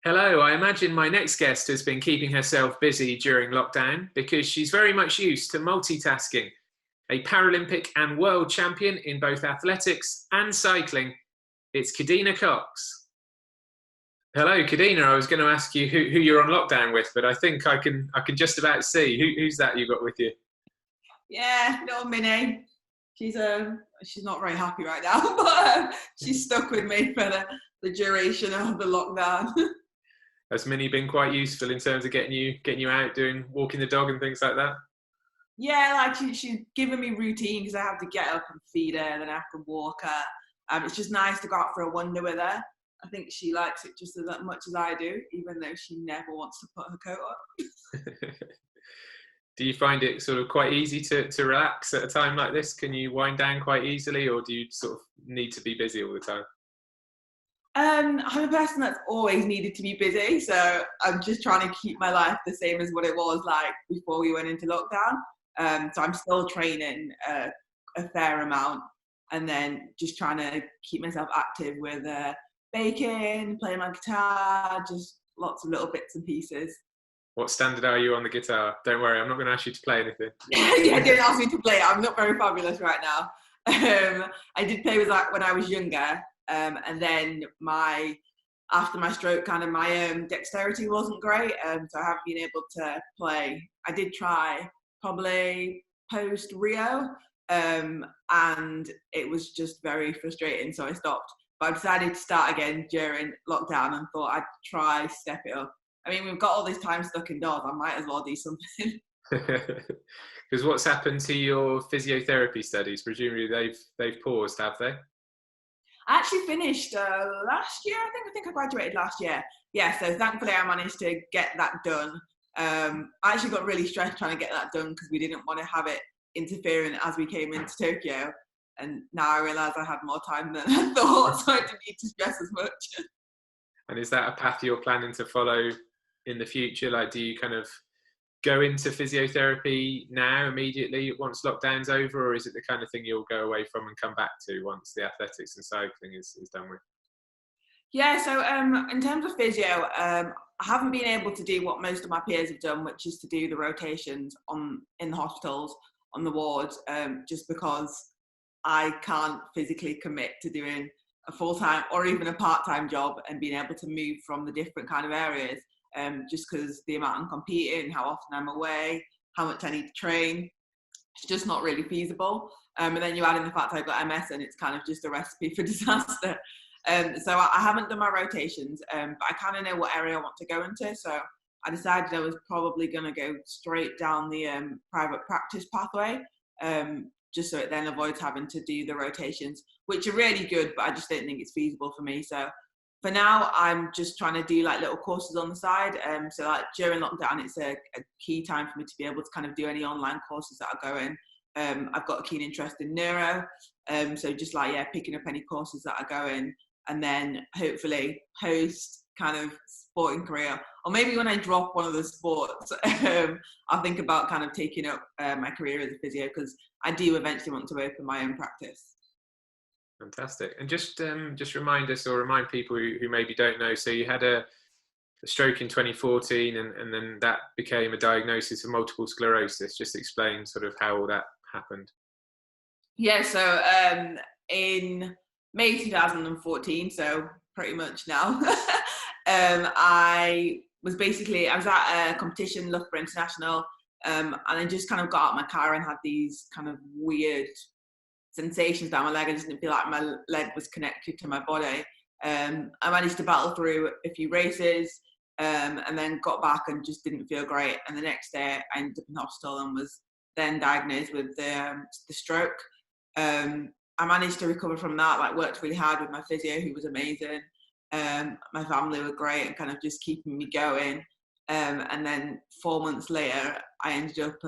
Hello, I imagine my next guest has been keeping herself busy during lockdown because she's very much used to multitasking. A Paralympic and world champion in both athletics and cycling, it's Kadeena Cox. Hello, Kadeena. I was going to ask you who you're on lockdown with, but I think I can just about see who's that you got with you. Yeah, little Minnie. She's not very happy right now, but she's stuck with me for the duration of the lockdown. Has Minnie been quite useful in terms of getting you out, walking the dog and things like that? Yeah, like she's giving me routine because I have to get up and feed her, and then I have to walk her. It's just nice to go out for a wander with her. I think she likes it just as much as I do, even though she never wants to put her coat on. Do you find it sort of quite easy to relax at a time like this? Can you wind down quite easily, or do you sort of need to be busy all the time? I'm a person that's always needed to be busy, so I'm just trying to keep my life the same as what it was like before we went into lockdown. So I'm still training a fair amount, and then just trying to keep myself active with baking, playing my guitar, just lots of little bits and pieces. What standard are you on the guitar? Don't worry, I'm not going to ask you to play anything. Yeah, don't ask me to play. I'm not very fabulous right now. I did play with that when I was younger. And then after my stroke, kind of my dexterity wasn't great, so I haven't been able to play. I did try probably post Rio, and it was just very frustrating, so I stopped. But I decided to start again during lockdown and thought I'd try step it up. I mean, we've got all this time stuck indoors, I might as well do something. Because what's happened to your physiotherapy studies? Presumably they've paused, have they? I actually finished last year. I think I graduated last year. Yeah, so thankfully I managed to get that done. I actually got really stressed trying to get that done because we didn't want to have it interfering as we came into Tokyo. And now I realise I had more time than I thought, so I didn't need to stress as much. And is that a path you're planning to follow in the future? Like, do you kind of go into physiotherapy now immediately once lockdown's over, or is it the kind of thing you'll go away from and come back to once the athletics and cycling is done with? Yeah, so in terms of physio, I haven't been able to do what most of my peers have done, which is to do the rotations in the hospitals, on the wards, just because I can't physically commit to doing a full-time or even a part-time job and being able to move from the different kind of areas, just because the amount I'm competing, how often I'm away, how much I need to train, it's just not really feasible. And then you add in the fact I've got MS and it's kind of just a recipe for disaster. So I haven't done my rotations, but I kind of know what area I want to go into. So I decided I was probably going to go straight down the private practice pathway, just so it then avoids having to do the rotations, which are really good, but I just don't think it's feasible for me. So for now, I'm just trying to do like little courses on the side. So like during lockdown, it's a key time for me to be able to kind of do any online courses that are going. I've got a keen interest in neuro. So just like, yeah, picking up any courses that are going, and then hopefully post kind of sporting career, or maybe when I drop one of the sports, I'll think about kind of taking up my career as a physio, because I do eventually want to open my own practice. Fantastic. And just remind us, or remind people who maybe don't know, so you had a stroke in 2014 and then that became a diagnosis of multiple sclerosis. Just explain sort of how all that happened. Yeah, so in May 2014, so pretty much now, I was at a competition, Loughborough International, and I just kind of got out of my car and had these kind of weird sensations down my leg. I just didn't feel like my leg was connected to my body. I managed to battle through a few races, and then got back and just didn't feel great. And the next day I ended up in hospital and was then diagnosed with the stroke. I managed to recover from that, like worked really hard with my physio, who was amazing. My family were great and kind of just keeping me going. And then 4 months later, I ended up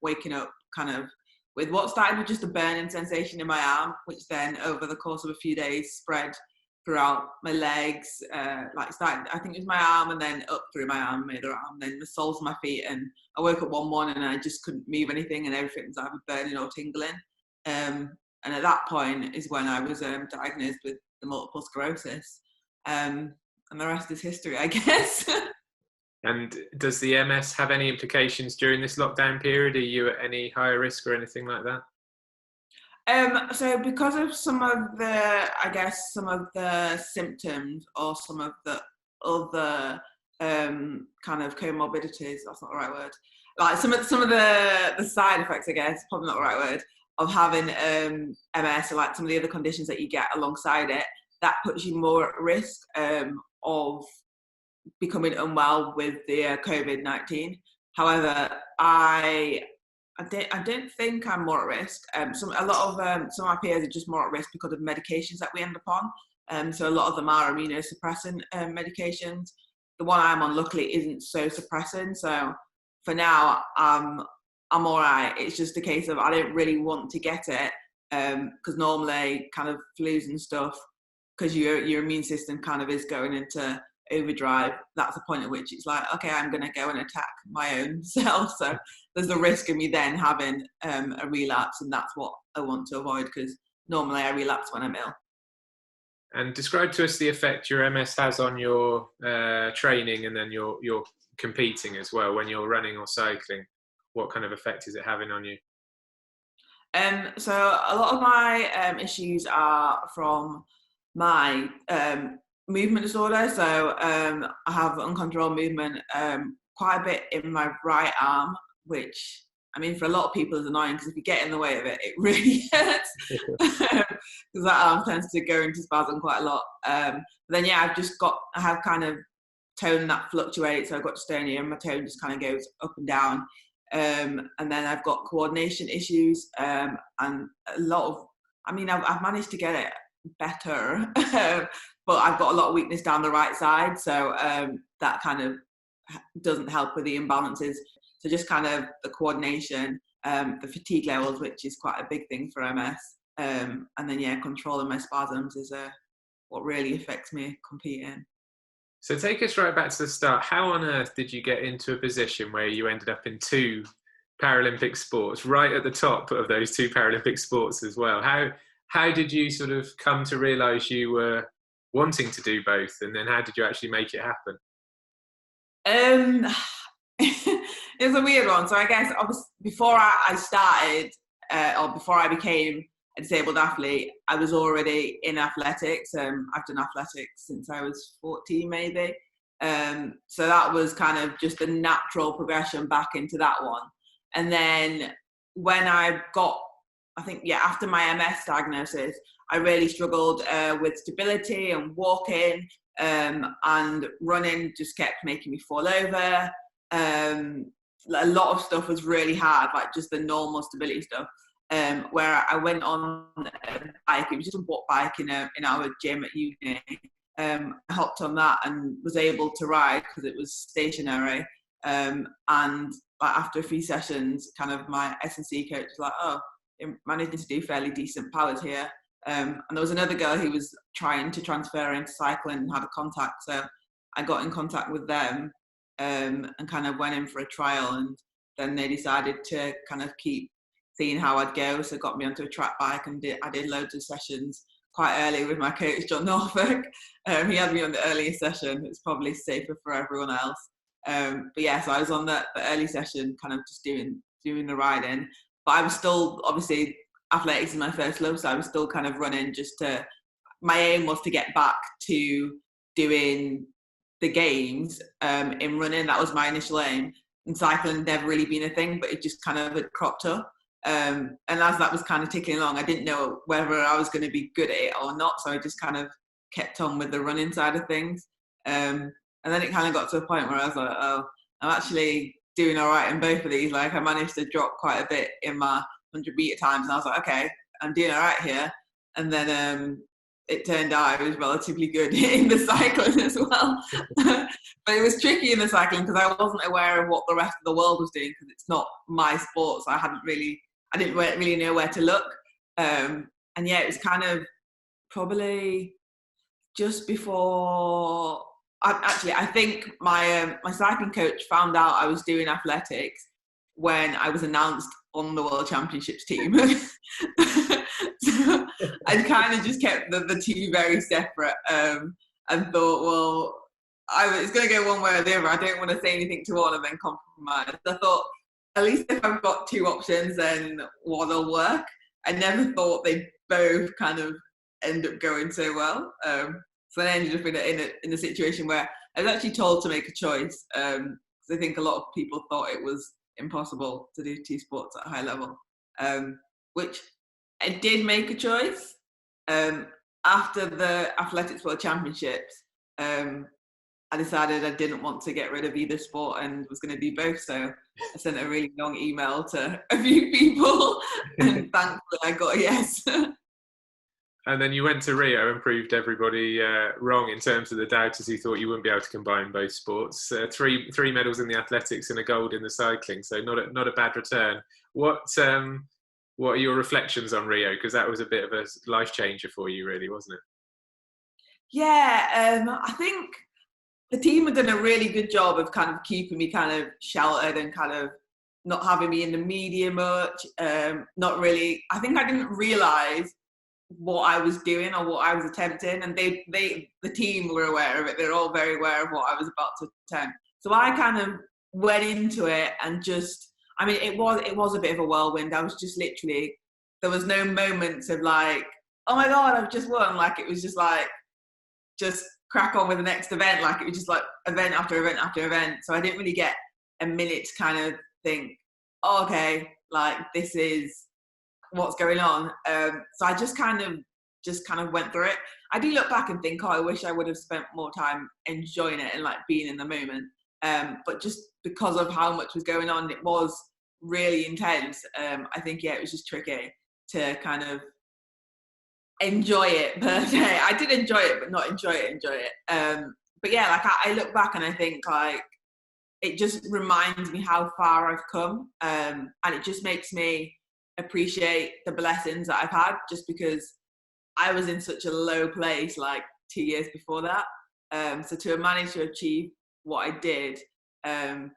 waking up kind of with what started with just a burning sensation in my arm, which then over the course of a few days spread throughout my legs, started, I think it was my arm, and then up through my arm, my other arm, then the soles of my feet. And I woke up one morning and I just couldn't move anything, and everything was either burning or tingling. And at that point is when I was diagnosed with the multiple sclerosis. and the rest is history, I guess. And does the MS have any implications during this lockdown period? Are you at any higher risk or anything like that? So because of some of the symptoms or some of the other kind of comorbidities, that's not the right word, like some of the side effects, I guess, probably not the right word, of having MS, or like some of the other conditions that you get alongside it, that puts you more at risk of becoming unwell with the COVID-19. However, I don't think I'm more at risk. Some of my peers are just more at risk because of medications that we end up on. So a lot of them are immunosuppressant medications. The one I'm on, luckily, isn't so suppressing. So for now, I'm all right. It's just a case of I don't really want to get it because normally, kind of flus and stuff, because your immune system kind of is going into overdrive. That's the point at which it's like, okay, I'm going to go and attack my own self. So there's the risk of me then having a relapse, and that's what I want to avoid, because normally I relapse when I'm ill. And describe to us the effect your MS has on your training, and then your competing as well when you're running or cycling. What kind of effect is it having on you? So a lot of my issues are from my movement disorder. So I have uncontrolled movement quite a bit in my right arm, which, I mean, for a lot of people is annoying, because if you get in the way of it, it really hurts. Because that arm tends to go into spasm quite a lot. But then, yeah, I have kind of tone that fluctuates. So I've got dystonia, and my tone just kind of goes up and down. And then I've got coordination issues, and a lot of, I mean, I've managed to get it better, but I've got a lot of weakness down the right side. So that kind of doesn't help with the imbalances. So just kind of the coordination, the fatigue levels, which is quite a big thing for MS. And then, yeah, controlling my spasms is what really affects me competing. So take us right back to the start. How on earth did you get into a position where you ended up in 2 Paralympic sports, right at the top of those 2 Paralympic sports as well? How did you sort of come to realise you were wanting to do both, and then how did you actually make it happen? It's a weird one. So I guess before I started, or before I became a disabled athlete, I was already in athletics. I've done athletics since I was 14, maybe. So that was kind of just a natural progression back into that one. And then when I got, I think, yeah, after my MS diagnosis, I really struggled with stability and walking, and running just kept making me fall over. A lot of stuff was really hard, like just the normal stability stuff. Where I went on a bike, it was just a walk bike in our gym at uni. I hopped on that and was able to ride because it was stationary. And like after a few sessions, kind of my S&C coach was like, "Oh, you're managing to do fairly decent powers here." And there was another girl who was trying to transfer into cycling and had a contact, so I got in contact with them and kind of went in for a trial, and then they decided to kind of keep seeing how I'd go, so got me onto a track bike, and I did loads of sessions quite early with my coach, John Norfolk. He had me on the earliest session. It's probably safer for everyone else. But yeah, so I was on the early session, kind of just doing the riding. But I was still, obviously, athletics is my first love, so I was still kind of running my aim was to get back to doing the games in running. That was my initial aim. And cycling had never really been a thing, but it just kind of had cropped up. And as that was kind of ticking along, I didn't know whether I was going to be good at it or not. So I just kind of kept on with the running side of things. And then it kind of got to a point where I was like, oh, I'm actually doing all right in both of these. Like I managed to drop quite a bit in my 100-meter times. And I was like, okay, I'm doing all right here. And then it turned out I was relatively good in the cycling as well. But it was tricky in the cycling because I wasn't aware of what the rest of the world was doing, because it's not my sport. So I didn't really know where to look. And yeah, it was kind of probably just before. I think my cycling coach found out I was doing athletics when I was announced on the World Championships team. So I kind of just kept the two very separate, and thought, well, it's going to go one way or the other. I don't want to say anything to one and then compromise. I thought, at least if I've got two options, then one will work. I never thought they both kind of end up going so well. So I ended up in a situation where I was actually told to make a choice. Because I think a lot of people thought it was impossible to do two sports at a high level. Which I did make a choice. After the Athletics World Championships, I decided I didn't want to get rid of either sport and was going to do both. So I sent a really long email to a few people and thankfully I got a yes. And then you went to Rio and proved everybody wrong in terms of the doubters who thought you wouldn't be able to combine both sports. Three medals in the athletics and a gold in the cycling, so not a bad return. What are your reflections on Rio? Because that was a bit of a life changer for you, really, wasn't it? Yeah, I think the team had done a really good job of kind of keeping me kind of sheltered and kind of not having me in the media much. Not really. I think I didn't realise what I was doing or what I was attempting, and the team were aware of it. They're all very aware of what I was about to attempt. So I kind of went into it and just, I mean, it was a bit of a whirlwind. I was just literally, there was no moments of like, oh my God, I've just won. Like, it was just like, just crack on with the next event. Like, it was just like event after event after event. So I didn't really get a minute to kind of think, oh, okay, like this is what's going on. So I just kind of went through it. I do look back and think, oh, I wish I would have spent more time enjoying it and like being in the moment. But just because of how much was going on, it was really intense. I think, yeah, it was just tricky to kind of enjoy it per se. I did enjoy it, but not enjoy it. But yeah, like I look back and I think like it just reminds me how far I've come, and it just makes me appreciate the blessings that I've had, just because I was in such a low place like 2 years before that. So to have managed to achieve what I did, and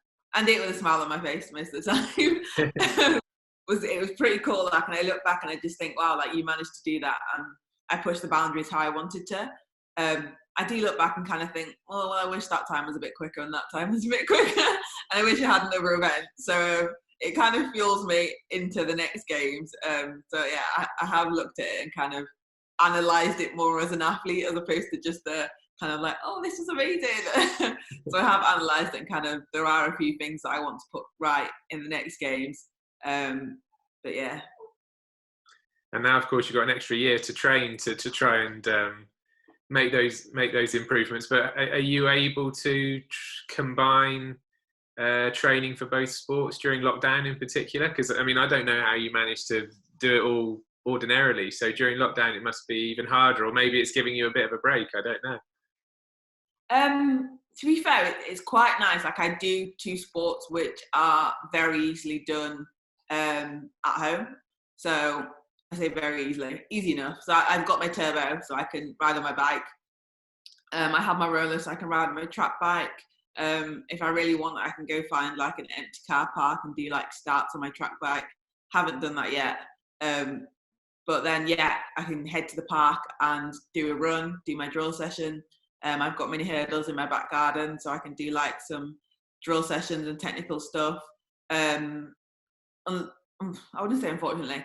do it with a smile on my face most of the time, it was pretty cool. Like, and I look back and I just think, wow, like you managed to do that, and I pushed the boundaries how I wanted to. I do look back and kind of think, oh, well, I wish that time was a bit quicker and that time was a bit quicker, and I wish I had another event. So it kind of fuels me into the next games. So yeah, I have looked at it and kind of analysed it more as an athlete as opposed to just the kind of like, oh, this is amazing. So I have analysed it and kind of, there are a few things that I want to put right in the next games. But yeah. And now, of course, you've got an extra year to train to try and make those improvements. But are you able to combine training for both sports during lockdown in particular? Because I mean, I don't know how you managed to do it all ordinarily. So during lockdown, it must be even harder, or maybe it's giving you a bit of a break. I don't know. To be fair, it's quite nice. Like, I do two sports which are very easily done at home. So I say very easy enough. So I've got my turbo, so I can ride on my bike. I have my roller, so I can ride on my track bike. If I really want, I can go find like an empty car park and do like starts on my track bike. Haven't done that yet. But then, yeah, I can head to the park and do a run, do my drill session. I've got mini hurdles in my back garden, so I can do like some drill sessions and technical stuff. I wouldn't say unfortunately.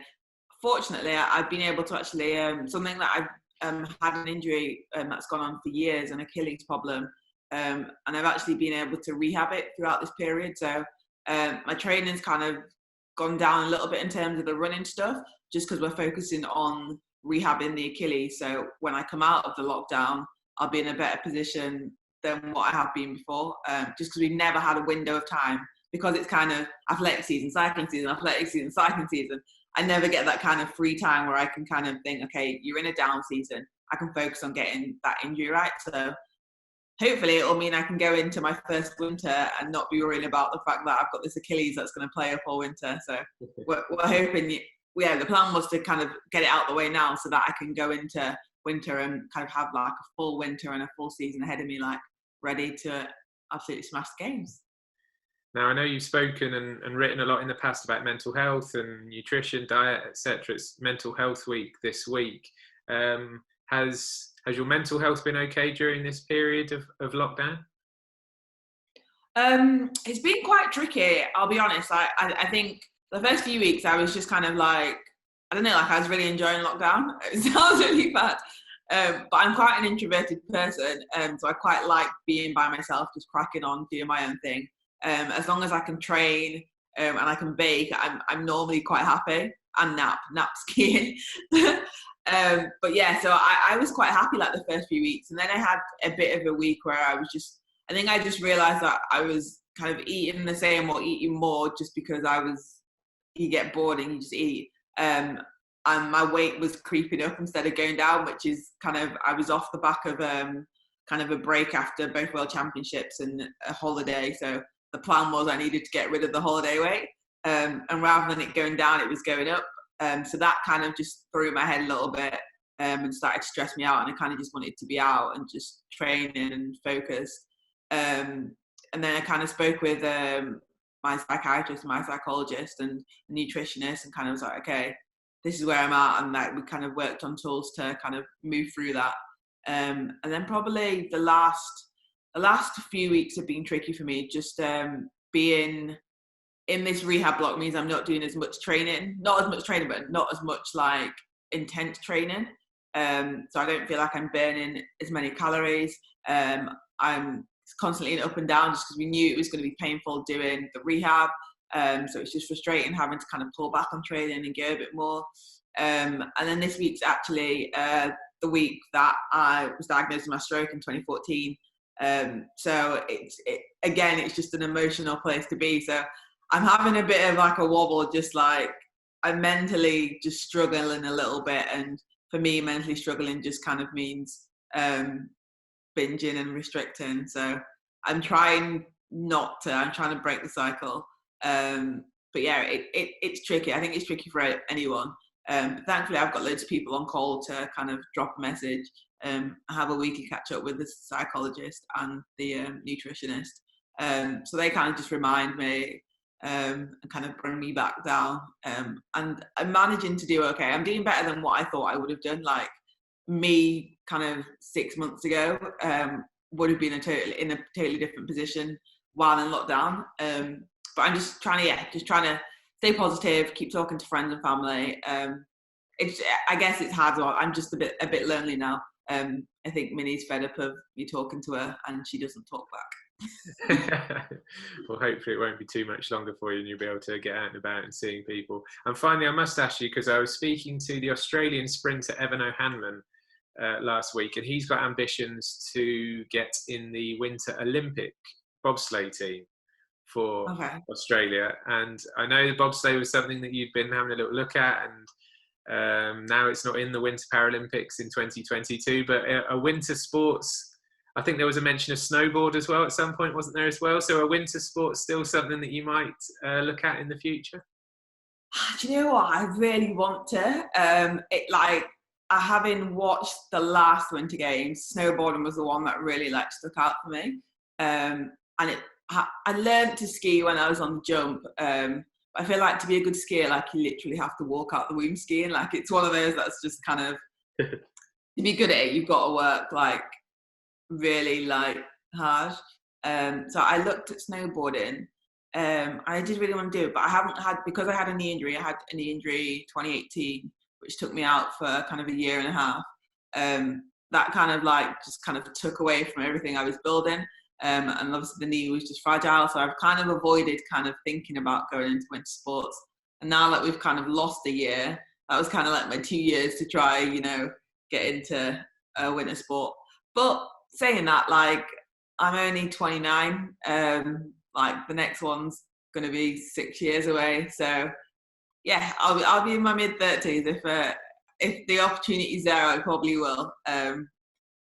Fortunately, I've been able to actually, something that I've had an injury that's gone on for years, an Achilles problem. And I've actually been able to rehab it throughout this period. So my training's kind of gone down a little bit in terms of the running stuff, just because we're focusing on rehabbing the Achilles. So when I come out of the lockdown, I'll be in a better position than what I have been before, just because we've never had a window of time, because it's kind of athletic season, cycling season, athletic season, cycling season. I never get that kind of free time where I can kind of think, okay, you're in a down season. I can focus on getting that injury right. So hopefully it'll mean I can go into my first winter and not be worrying about the fact that I've got this Achilles that's going to play up all winter. So we're hoping, the plan was to kind of get it out the way now so that I can go into winter and kind of have like a full winter and a full season ahead of me, like ready to absolutely smash the games. Now, I know you've spoken and written a lot in the past about mental health and nutrition, diet, etc. It's Mental Health Week this week. Has your mental health been okay during this period of lockdown? It's been quite tricky, I'll be honest. I think the first few weeks I was just kind of like, I don't know, like I was really enjoying lockdown. It sounds really bad. But I'm quite an introverted person, so I quite like being by myself, just cracking on, doing my own thing. As long as I can train and I can bake, I'm normally quite happy, and nap skiing. But yeah, so I was quite happy like the first few weeks, and then I had a bit of a week where I think I just realised that I was kind of eating the same or eating more just because you get bored and you just eat. And my weight was creeping up instead of going down, which is kind of, I was off the back of kind of a break after both World Championships and a holiday. So the plan was I needed to get rid of the holiday weight. And rather than it going down, it was going up. So that kind of just threw my head a little bit and started to stress me out. And I kind of just wanted to be out and just training and focused. And then I kind of spoke with my psychiatrist, my psychologist and nutritionist, and kind of was like, okay, this is where I'm at. And like we kind of worked on tools to kind of move through that. And then probably the last few weeks have been tricky for me. Just being in this rehab block means I'm not doing as much training, but not as much like intense training. So I don't feel like I'm burning as many calories. I'm constantly up and down just because we knew it was going to be painful doing the rehab. So it's just frustrating having to kind of pull back on training and go a bit more. And then this week's actually the week that I was diagnosed with my stroke in 2014. So it's just an emotional place to be. So I'm having a bit of like a wobble, just like I'm mentally just struggling a little bit. And for me, mentally struggling just kind of means binging and restricting. So I'm trying to break the cycle. But yeah, it's tricky. I think it's tricky for anyone. Thankfully, I've got loads of people on call to kind of drop a message. I have a weekly catch up with the psychologist and the nutritionist. So they kind of just remind me and kind of bring me back down. And I'm managing to do okay. I'm doing better than what I thought I would have done. Like me kind of 6 months ago would have been in a totally different position while in lockdown. But I'm just trying to stay positive, keep talking to friends and family. I guess it's hard. I'm just a bit lonely now. I think Minnie's fed up of me talking to her, and she doesn't talk back. Well, hopefully it won't be too much longer for you, and you'll be able to get out and about and seeing people. And finally, I must ask you, because I was speaking to the Australian sprinter Evan O'Hanlon last week, and he's got ambitions to get in the Winter Olympic bobsleigh team for Australia. And I know the bobsleigh was something that you'd been having a little look at, and now it's not in the Winter Paralympics in 2022, but a winter sports, I think there was a mention of snowboard as well at some point, wasn't there as well? So a winter sport still something that you might look at in the future? Do you know what? I really want to. Having watched the last Winter Games, snowboarding was the one that really like stuck out for me. And I learned to ski when I was on the jump. I feel like to be a good skier, like you literally have to walk out the womb skiing. Like it's one of those that's just kind of, to be good at it, you've got to work like really like hard. So I looked at snowboarding. I did really want to do it, but I haven't had, because I had a knee injury. I had a knee injury 2018, which took me out for kind of a year and a half. That kind of like just kind of took away from everything I was building. And obviously the knee was just fragile. So I've kind of avoided kind of thinking about going into winter sports. And now that we've kind of lost a year, that was kind of like my 2 years to try, get into a winter sport. But saying that, like, I'm only 29. Like the next one's going to be 6 years away. So yeah, I'll be in my mid-30s. If the opportunity's there, I probably will.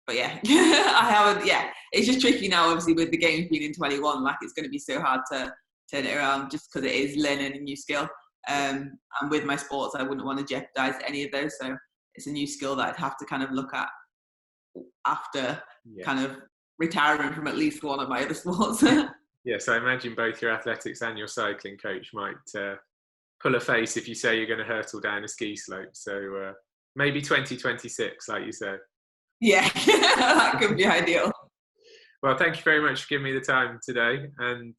But yeah, I haven't. Yeah, it's just tricky now. Obviously, with the games being in 21, like it's going to be so hard to turn it around, just because it is learning a new skill. And with my sports, I wouldn't want to jeopardize any of those. So it's a new skill that I'd have to kind of look at after kind of retiring from at least one of my other sports. Yes, I imagine both your athletics and your cycling coach might pull a face if you say you're going to hurtle down a ski slope. So maybe 2026, like you said. Yeah, that could be ideal. Well, thank you very much for giving me the time today, and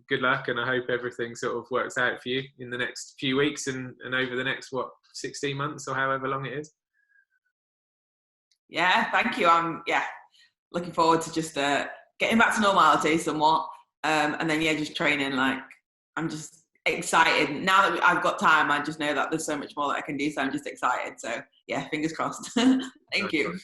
good luck. And I hope everything sort of works out for you in the next few weeks and over the next, 16 months or however long it is. Yeah, thank you. I'm looking forward to just getting back to normality somewhat, and then just training. Like, I'm just excited now that I've got time. I just know that there's so much more that I can do, so I'm just excited. So yeah, fingers crossed. Thank you.